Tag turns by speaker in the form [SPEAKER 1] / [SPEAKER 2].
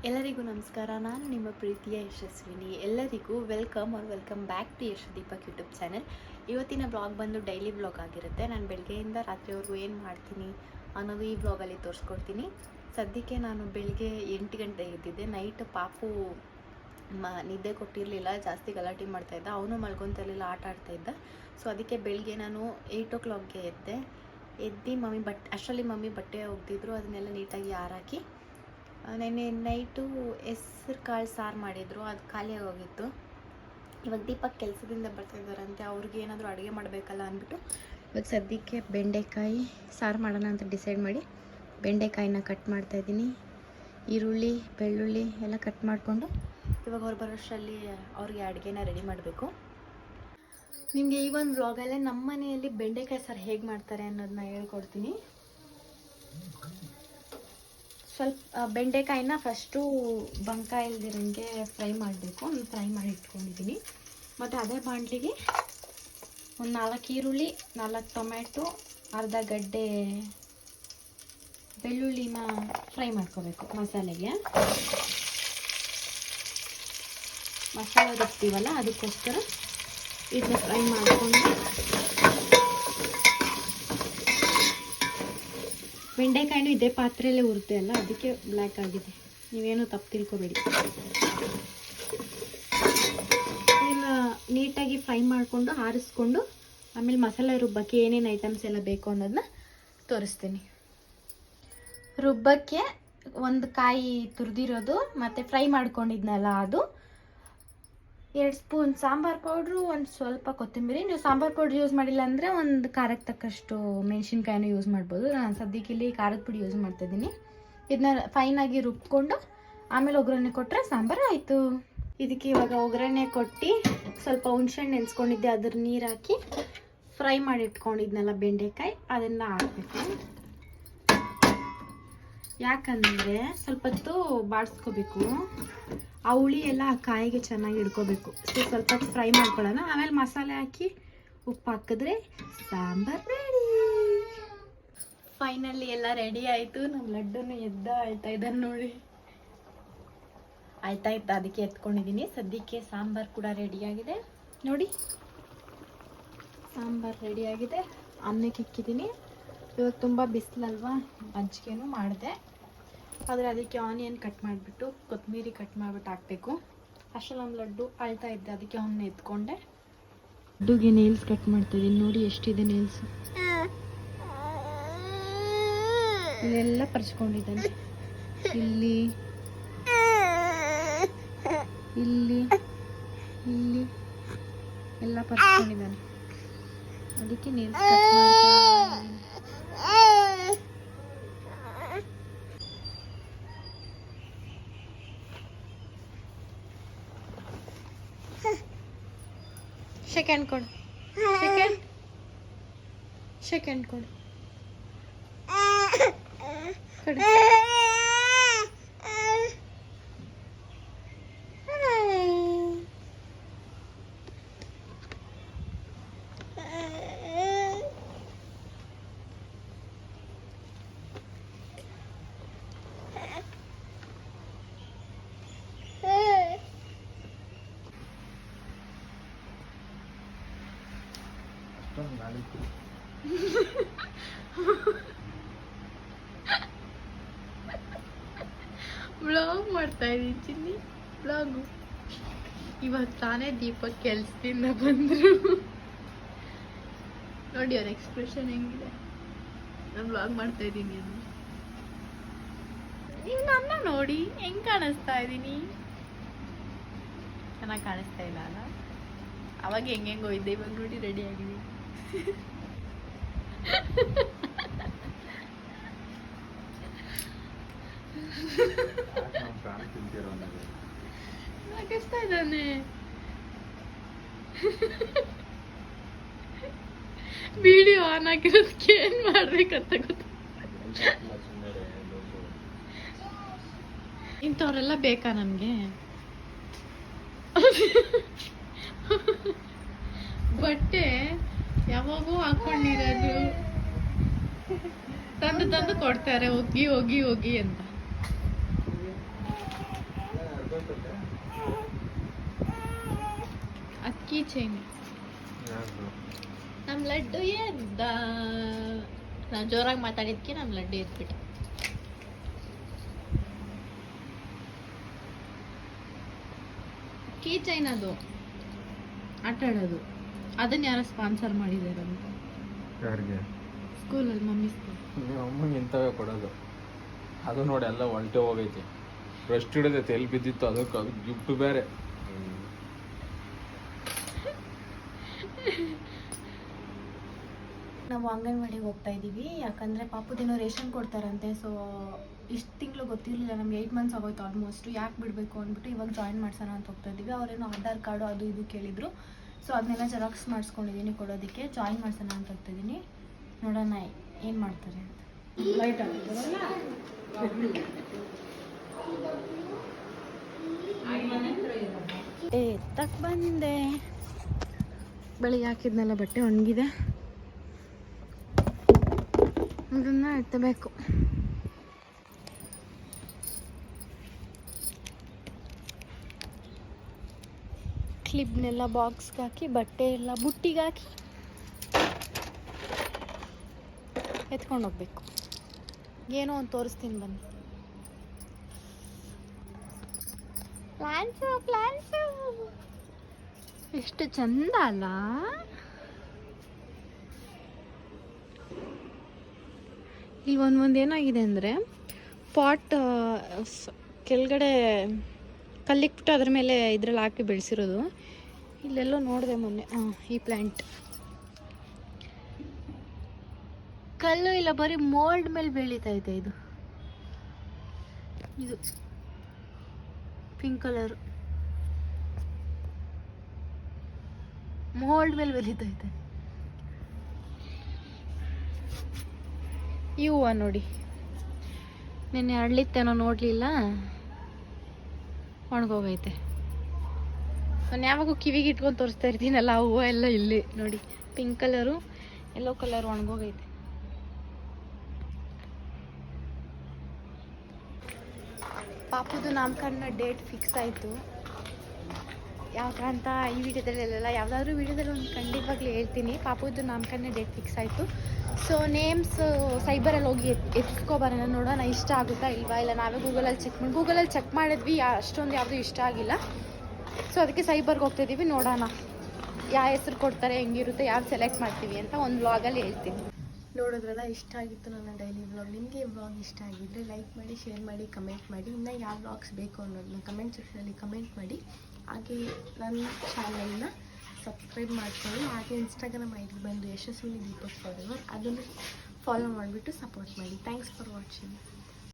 [SPEAKER 1] ಎಲ್ಲರಿಗೂ ನಮಸ್ಕಾರ. ನಾನು ನಿಮ್ಮ ಪ್ರೀತಿಯ ಯಶಸ್ವಿನಿ. ಎಲ್ಲರಿಗೂ welcome back to Yash Deepak YouTube channel. ಇವತ್ತಿನ ಬ್ಲಾಗ್ ಬಂದು ಡೈಲಿ ಬ್ಲಾಗ್ ಆಗಿರುತ್ತೆ. ನಾನು ಬೆಳಗ್ಗೆಯಿಂದ ರಾತ್ರಿವರೆಗೂ ಏನು ಮಾಡ್ತೀನಿ ಅನ್ನೋದು ಈ ಬ್ಲಾಗಲ್ಲಿ ತೋರಿಸ್ಕೊಡ್ತೀನಿ. ಸದ್ಯಕ್ಕೆ ನಾನು ಬೆಳಗ್ಗೆ 8 ಗಂಟೆಗೆ ಎದ್ದಿದ್ದೆ. ನೈಟ್ ಪಾಪು ನಿದ್ದೆ ಕೊಟ್ಟಿರಲಿಲ್ಲ, ಜಾಸ್ತಿ ಗಲಾಟೆ ಮಾಡ್ತಾಯಿದ್ದ, ಅವನು ಮಲ್ಕೊತಿರ್ಲಿಲ್ಲ, ಆಟ ಆಡ್ತಾಯಿದ್ದ. ಸೊ ಅದಕ್ಕೆ ಬೆಳಗ್ಗೆ ನಾನು 8 o'clockಗೆ ಎದ್ದು ಮಮ್ಮಿ ಬಟ್ಟೆ ಒಗ್ದಿದ್ರು, ಅದನ್ನೆಲ್ಲ ನೀಟಾಗಿ ಆರಾಕಿ ನೆನ್ನೆ ನೈಟು ಹೆಸ್ರು ಕಾಳು ಸಾರು ಮಾಡಿದರು, ಅದು ಖಾಲಿಯಾಗಿ ಹೋಗಿತ್ತು. ಇವಾಗ ದೀಪಕ್ ಕೆಲಸದಿಂದ ಬರ್ತಾಯಿದ್ದಾರಂತೆ, ಅವ್ರಿಗೆ ಏನಾದರೂ ಅಡುಗೆ ಮಾಡಬೇಕಲ್ಲ ಅಂದ್ಬಿಟ್ಟು ಇವಾಗ ಸದ್ಯಕ್ಕೆ ಬೆಂಡೆಕಾಯಿ ಸಾರು ಮಾಡೋಣ ಅಂತ ಡಿಸೈಡ್ ಮಾಡಿ ಬೆಂಡೆಕಾಯಿನ ಕಟ್ ಮಾಡ್ತಾಯಿದ್ದೀನಿ. ಈರುಳ್ಳಿ ಬೆಳ್ಳುಳ್ಳಿ ಎಲ್ಲ ಕಟ್ ಮಾಡಿಕೊಂಡು ಇವಾಗ ಅವ್ರು ಬರೋಷ್ಟರಲ್ಲಿ ಅವ್ರಿಗೆ ಅಡುಗೆನ ರೆಡಿ ಮಾಡಬೇಕು. ನಿಮಗೆ ಈ ಒಂದು ವ್ಲಾಗಲ್ಲೇ ನಮ್ಮ ಮನೆಯಲ್ಲಿ ಬೆಂಡೆಕಾಯಿ ಸಾರು ಹೇಗೆ ಮಾಡ್ತಾರೆ ಅನ್ನೋದನ್ನ ಹೇಳ್ಕೊಡ್ತೀನಿ. ಸ್ವಲ್ಪ ಬೆಂಡೆಕಾಯಿನ ಫಸ್ಟು ಬಂಕ ಇಲ್ದಿರಂಗೆ ಫ್ರೈ ಮಾಡಬೇಕು. ನಾನು ಫ್ರೈ ಮಾಡಿ ಇಟ್ಕೊಂಡಿದ್ದೀನಿ. ಮತ್ತು ಅದೇ ಬಾಣಲಿಗೆ ಒಂದು 4 ಈರುಳ್ಳಿ, 4 ಟೊಮೆಟೊ, ಅರ್ಧ ಗಡ್ಡೆ ಬೆಳ್ಳುಳ್ಳಿನ ಫ್ರೈ ಮಾಡ್ಕೋಬೇಕು. ಮಸಾಲೆ ರುಬ್ತೀವಲ್ಲ, ಅದಕ್ಕೋಸ್ಕರ ಇದನ್ನ ಫ್ರೈ ಮಾಡಿಕೊಂಡು ಬೆಂಡೆಕಾಯಿನೂ ಇದೇ ಪಾತ್ರೆಯಲ್ಲೇ ಉರುತ್ತೆ ಅಲ್ಲ, ಅದಕ್ಕೆ ಬ್ಲ್ಯಾಕ್ ಆಗಿದೆ, ನೀವೇನು ತಪ್ಪು ತಿಳ್ಕೊಬೇಡಿ. ಇದನ್ನು ನೀಟಾಗಿ ಫ್ರೈ ಮಾಡಿಕೊಂಡು ಆರಿಸ್ಕೊಂಡು ಆಮೇಲೆ ಮಸಾಲೆ ರುಬ್ಬಕ್ಕೆ ಏನೇನು ಐಟಮ್ಸ್ ಎಲ್ಲ ಬೇಕು ಅನ್ನೋದನ್ನ ತೋರಿಸ್ತೀನಿ. ರುಬ್ಬಕ್ಕೆ ಒಂದು ಕಾಯಿ ತುರಿದಿರೋದು ಮತ್ತು ಫ್ರೈ ಮಾಡ್ಕೊಂಡಿದ್ನಲ್ಲ ಅದು, 2 ಸ್ಪೂನ್ ಸಾಂಬಾರು ಪೌಡ್ರು, ಒಂದು ಸ್ವಲ್ಪ ಕೊತ್ತಂಬರಿ. ನೀವು ಸಾಂಬಾರು ಪೌಡ್ರ್ ಯೂಸ್ ಮಾಡಿಲ್ಲ ಅಂದರೆ ಒಂದು ಖಾರಕ್ಕೆ ತಕ್ಕಷ್ಟು ಮೆಣಸಿನ್ಕಾಯಿನೂ ಯೂಸ್ ಮಾಡ್ಬೋದು. ನಾನು ಸದ್ಯಕ್ಕೆ ಇಲ್ಲಿ ಖಾರದ ಪುಡಿ ಯೂಸ್ ಮಾಡ್ತಾಯಿದ್ದೀನಿ. ಇದನ್ನ ಫೈನಾಗಿ ರುಬ್ಕೊಂಡು ಆಮೇಲೆ ಒಗ್ಗರಣೆ ಕೊಟ್ಟರೆ ಸಾಂಬಾರು ಆಯಿತು. ಇದಕ್ಕೆ ಇವಾಗ ಒಗ್ಗರಣೆ ಕೊಟ್ಟು ಸ್ವಲ್ಪ ಹುಣ್ಸೆಹಣ್ಣು ನೆನೆಸ್ಕೊಂಡಿದ್ದೆ, ಅದ್ರ ನೀರು ಹಾಕಿ ಫ್ರೈ ಮಾಡಿ ಇಟ್ಕೊಂಡಿದ್ನಲ್ಲ ಬೆಂಡೆಕಾಯಿ, ಅದನ್ನು ಹಾಕಬೇಕು. ಯಾಕಂದರೆ ಸ್ವಲ್ಪ ಹೊತ್ತು ಬಾಡಿಸ್ಕೋಬೇಕು, ಆ ಹುಳಿ ಎಲ್ಲ ಆ ಕಾಯಿಗೆ ಚೆನ್ನಾಗಿ ಹಿಡ್ಕೋಬೇಕು. ಸೊ ಸ್ವಲ್ಪ ಫ್ರೈ ಮಾಡ್ಕೊಳ್ಳೋಣ, ಆಮೇಲೆ ಮಸಾಲೆ ಹಾಕಿ ಉಪ್ಪು ಹಾಕಿದ್ರೆ ಸಾಂಬಾರು ರೆಡಿ. ಫೈನಲಿ ಎಲ್ಲ ರೆಡಿ ಆಯಿತು. ನಮ್ಮ ಲಡ್ಡುನು ಅಳ್ತಾ ಇದ್ದಾನೆ ನೋಡಿ, ಆಯ್ತಾ ಅದಕ್ಕೆ ಎತ್ಕೊಂಡಿದ್ದೀನಿ. ಸದ್ಯಕ್ಕೆ ಸಾಂಬಾರು ಕೂಡ ರೆಡಿಯಾಗಿದೆ ನೋಡಿ, ಸಾಂಬಾರು ರೆಡಿಯಾಗಿದೆ. ಅನ್ನಕ್ಕೆ ಇಕ್ಕಿದ್ದೀನಿ. ಇವಾಗ ತುಂಬ ಬಿಸಿಲಲ್ವಾ, ಮಜ್ಜಿಗೆನೂ ಮಾಡಿದೆ, ಆದರೆ ಅದಕ್ಕೆ ಆನಿಯನ್ ಕಟ್ ಮಾಡಿಬಿಟ್ಟು ಕೊತ್ತಂಬರಿ ಕಟ್ ಮಾಡಿಬಿಟ್ಟು ಹಾಕಬೇಕು. ಅಷ್ಟರಲ್ಲಿ ನಮ್ಮ ಲಡ್ಡು ಅಳ್ತಾ ಇದ್ದೆ, ಅದಕ್ಕೆ ಅವನ್ನ ಎತ್ಕೊಂಡೆ. ಲಡ್ಡುಗೆ ನೇಲ್ಸ್ ಕಟ್ ಮಾಡ್ತಾಯಿದ್ದೀನಿ ನೋಡಿ, ಎಷ್ಟಿದೆ ನೇಲ್ಸು, ಇಲ್ಲೆಲ್ಲ ಪರ್ಚ್ಕೊಂಡಿದ್ದಾನೆ. ಇಲ್ಲಿ ಇಲ್ಲಿ ಇಲ್ಲಿ ಎಲ್ಲ ಪರ್ಚ್ಕೊಂಡಿದ್ದಾನೆ, ಅದಕ್ಕೆ ನೇಲ್ಸ್ ಕಟ್ ಮಾಡ್ತಾ. ಸೆಕೆಂಡ್ ಕೊಡು, ಸೆಕೆಂಡ್ ಕೊಡು ಕೊಡು. ಬ್ಲಾಗ್ ಮಾಡ್ತಾ ಇದ್ದೀನಿ ಚಿನ್ನಿ, ಬ್ಲಾಗು. ಇವಾಗ ತಾನೇ ದೀಪಕ್ ಕೆಲಸದಿಂದ ಬಂದರು ನೋಡಿ, ಅವ್ರ ಎಕ್ಸ್ಪ್ರೆಷನ್ ಹೆಂಗಿದೆ. ನಾನು ಬ್ಲಾಗ್ ಮಾಡ್ತಾ ಇದ್ದೀನಿ ಅದು. ನೀವು ನನ್ನ ನೋಡಿ ಹೆಂಗ್ ಕಾಣಿಸ್ತಾ ಇದ್ದೀನಿ, ಚೆನ್ನಾಗಿ ಕಾಣಿಸ್ತಾ ಇಲ್ಲ ಅಲ್ಲ? ಅವಾಗ ಹೆಂಗೆಂಗೋ ಇದ್ದೆ, ಇವಾಗ ನೋಡಿ ರೆಡಿ ಆಗಿದ್ದೀನಿ. ನಗಿಸ್ತಾ ಇದ್ದಾನೆ. ವಿಡಿಯೋ ಆನ್ ಆಗಿರೋದಕ್ಕೆ ಏನ್ ಮಾಡ್ಬೇಕಂತ ಗೊತ್ತ. ಇಂಥವ್ರೆಲ್ಲ ಬೇಕಾ ನಮ್ಗೆ? ಬಟ್ಟೆ ಯಾವಾಗೂ ಹಾಕೊಂಡಿರೋದು ತಂದು ಕೊಡ್ತಾರೆ, ಹೋಗಿ ಹೋಗಿ ಹೋಗಿ ಅಂತ. ಕೀ ಚೈನ್ ನಮ್ಮ ಲಡ್ಡು ಎದ್ದ. ನಾವು ಜೋರಾಗಿ ಮಾತಾಡಿದ್ಕೆ ನಮ್ಮ ಲಡ್ಡು ಎದ್ಬಿಟ್ಟ. ಕೀ ಚೈನ್ ಅದು ಆಟ ಆಡೋದು. ಅದನ್ನ ಯಾರೋ ಸ್ಪಾನ್ಸರ್ ಮಾಡಿದ್ದಾರೆ ಅಂತ.
[SPEAKER 2] ಯಾರಿಗೆ?
[SPEAKER 1] ಸ್ಕೂಲಲ್ಲಿ ಮಮ್ಮಿ ಸ್ಕೂಲ್.
[SPEAKER 2] ಅಮ್ಮಂಗೆ ಇಂಥವೇ ಕೊಡೋದು. ಅದು ನೋಡಿ ಎಲ್ಲ ಒಂಟೆ ಹೋಗೈತೆ. ರೆಸ್ಟ್ ಹಿಡಿದೈತೆ ಎಲ್ಲಿ ಬಿದ್ದಿತ್ತು ಅದಕ್ಕೆ ಅದು ಗಿಫ್ಟ್ ಬೇರೆ.
[SPEAKER 1] ನಾವು ಅಂಗನವಾಡಿಗೆ ಹೋಗ್ತಾ ಇದ್ದೀವಿ, ಯಾಕಂದರೆ ಪಾಪುದೇನೋ ರೇಷನ್ ಕೊಡ್ತಾರಂತೆ. ಸೊ ಇಷ್ಟು ತಿಂಗಳು ಗೊತ್ತಿರಲಿಲ್ಲ ನಮ್ಗೆ, 8 ಮಂತ್ಸ್ ಆಗೋಯ್ತು ಆಲ್ಮೋಸ್ಟ್. ಯಾಕೆ ಬಿಡಬೇಕು ಅಂದ್ಬಿಟ್ಟು ಇವಾಗ ಜಾಯಿನ್ ಮಾಡ್ಸೋಣ ಅಂತ ಹೋಗ್ತಾ ಇದ್ದೀವಿ. ಅವರೇನೋ ಆಧಾರ್ ಕಾರ್ಡು ಅದು ಇದು ಕೇಳಿದರು. ಸೊ ಅದನ್ನೆಲ್ಲ ಜೆರಾಕ್ಸ್ ಮಾಡಿಸ್ಕೊಂಡಿದ್ದೀನಿ ಕೊಡೋದಕ್ಕೆ. ಜಾಯಿನ್ ಮಾಡ್ಸೋಣ ಅಂತ ಹೋಗ್ತಾಯಿದ್ದೀನಿ. ನೋಡೋಣ ಏನು ಮಾಡ್ತಾರೆ ಅಂತ. ಲೈಟ್ ಎತ್ತಕ್ಕೆ ಬಂದೆ. ಬೆಳಿಗ್ಗೆ ಹಾಕಿದ್ನೆಲ್ಲ ಬಟ್ಟೆ ಒಣಗಿದೆ, ಇದನ್ನ ಎತ್ತಬೇಕು. ಕ್ಲಿಪ್ನೆಲ್ಲ ಬಾಕ್ಸ್ಗೆ ಹಾಕಿ, ಬಟ್ಟೆ ಎಲ್ಲ ಬುಟ್ಟಿಗೆ ಹಾಕಿ ಎತ್ಕೊಂಡು ಹೋಗ್ಬೇಕು. ಏನೋ ಒಂದು ತೋರಿಸ್ತೀನಿ ಬನ್ನಿ. ಪ್ಲಾನ್ಸು ಎಷ್ಟು ಚಂದ ಅಲ್ಲ. ಇಲ್ಲಿ ಒಂದು ಏನಾಗಿದೆ ಅಂದರೆ, ಪಾಟ್ ಕೆಳಗಡೆ ಕಲ್ಲಿಕ್ಬಿಟ್ಟು ಅದ್ರ ಮೇಲೆ ಇದ್ರಲ್ಲಿ ಹಾಕಿ ಬೆಳೆಸಿರೋದು. ಇಲ್ಲೆಲ್ಲೋ ನೋಡಿದೆ ಮೊನ್ನೆ. ಈ ಪ್ಲ್ಯಾಂಟ್ ಕಲ್ಲು ಇಲ್ಲ, ಬರೀ ಮೋಲ್ಡ್ ಮೇಲೆ ಬೆಳೀತಾ ಇದೆ. ಇದು ಪಿಂಕ್ ಕಲರ್ ಮೋಲ್ಡ್ ಮೇಲೆ ಬೆಳೀತಾ ಇದೆ. ಈ ಹೂವು ನೋಡಿ, ನಿನ್ನೆ ಅರಳಿತ್ತೇನೋ ನೋಡಲಿಲ್ಲ, ಒಣಗೋಗೈತೆ. ನಾನು ಯಾವಾಗೂ ಕಿವಿಗೆ ಇಟ್ಕೊಂಡು ತೋರಿಸ್ತಾ ಇರ್ತೀನಲ್ಲ, ಆ ಹೂವು ಎಲ್ಲ ಇಲ್ಲಿ ನೋಡಿ, ಪಿಂಕ್ ಕಲರು, ಯೆಲ್ಲೋ ಕಲರ್ ಒಣಗೋಗೈತೆ. ಪಾಪುದು ನಾಮಕರಣ ಡೇಟ್ ಫಿಕ್ಸ್ ಆಯಿತು. ಯಾವಾಗ ಅಂತ ಈ ವಿಡಿಯೋದಲ್ಲೆಲ್ಲ ಯಾವುದಾದ್ರೂ ವಿಡಿಯೋದಲ್ಲಿ ಒಂದು ಖಂಡಿತವಾಗ್ಲೂ ಹೇಳ್ತೀನಿ. ಪಾಪುದು ನಾಮಕರಣ ಡೇಟ್ ಫಿಕ್ಸ್ ಆಯಿತು. ಸೊ ನೇಮ್ಸ್ ಸೈಬರಲ್ಲಿ ಹೋಗಿ ಎತ್ಕೊಬರೋಣ, ನೋಡೋಣ ಇಷ್ಟ ಆಗುತ್ತಾ ಇಲ್ವಾ. ಇಲ್ಲ ನಾವೇ ಗೂಗಲಲ್ಲಿ ಚೆಕ್ ಮಾಡಿದ್ವಿ, ಅಷ್ಟೊಂದು ಯಾವುದೂ ಇಷ್ಟ ಆಗಿಲ್ಲ. ಸೊ ಅದಕ್ಕೆ ಸೈಬರ್ಗೆ ಹೋಗ್ತಾಯಿದ್ದೀವಿ, ನೋಡೋಣ ಯಾವ ಹೆಸ್ರು ಕೊಡ್ತಾರೆ, ಹೆಂಗಿರುತ್ತೆ, ಯಾರು ಸೆಲೆಕ್ಟ್ ಮಾಡ್ತೀವಿ ಅಂತ ಒಂದು ವ್ಲಾಗಲ್ಲಿ ಹೇಳ್ತೀನಿ. ನೋಡೋದ್ರಲ್ಲ, ಇಷ್ಟ ಆಗಿತ್ತು ನನ್ನ ಡೈಲಿ ವ್ಲಾಗ್. ನಿಮಗೆ ಈ ವ್ಲಾಗ್ ಇಷ್ಟ ಆಗಿದ್ದರೆ ಲೈಕ್ ಮಾಡಿ, ಶೇರ್ ಮಾಡಿ, ಕಮೆಂಟ್ ಮಾಡಿ. ಇನ್ನು ಯಾವ ವ್ಲಾಗ್ಸ್ ಬೇಕು ಅನ್ನೋದನ್ನ ಕಮೆಂಟ್ ಸೆಕ್ಷನಲ್ಲಿ ಕಮೆಂಟ್ ಮಾಡಿ. ಹಾಗೆ ನನ್ನ ಚಾನಲ್ನ ಸಬ್ಸ್ಕ್ರೈಬ್ ಮಾಡ್ಕೊಳ್ಳಿ. ಹಾಗೆ ಇನ್ಸ್ಟಾಗ್ರಾಮ್ ಐ ಡಿ ಬಂದು ಯಶಸ್ವಿನಿ ದೀಪಕ್ ಫಾಲೋವರ್, ಅದನ್ನು ಫಾಲೋ ಮಾಡಿಬಿಟ್ಟು ಸಪೋರ್ಟ್ ಮಾಡಿ. Thanks for watching.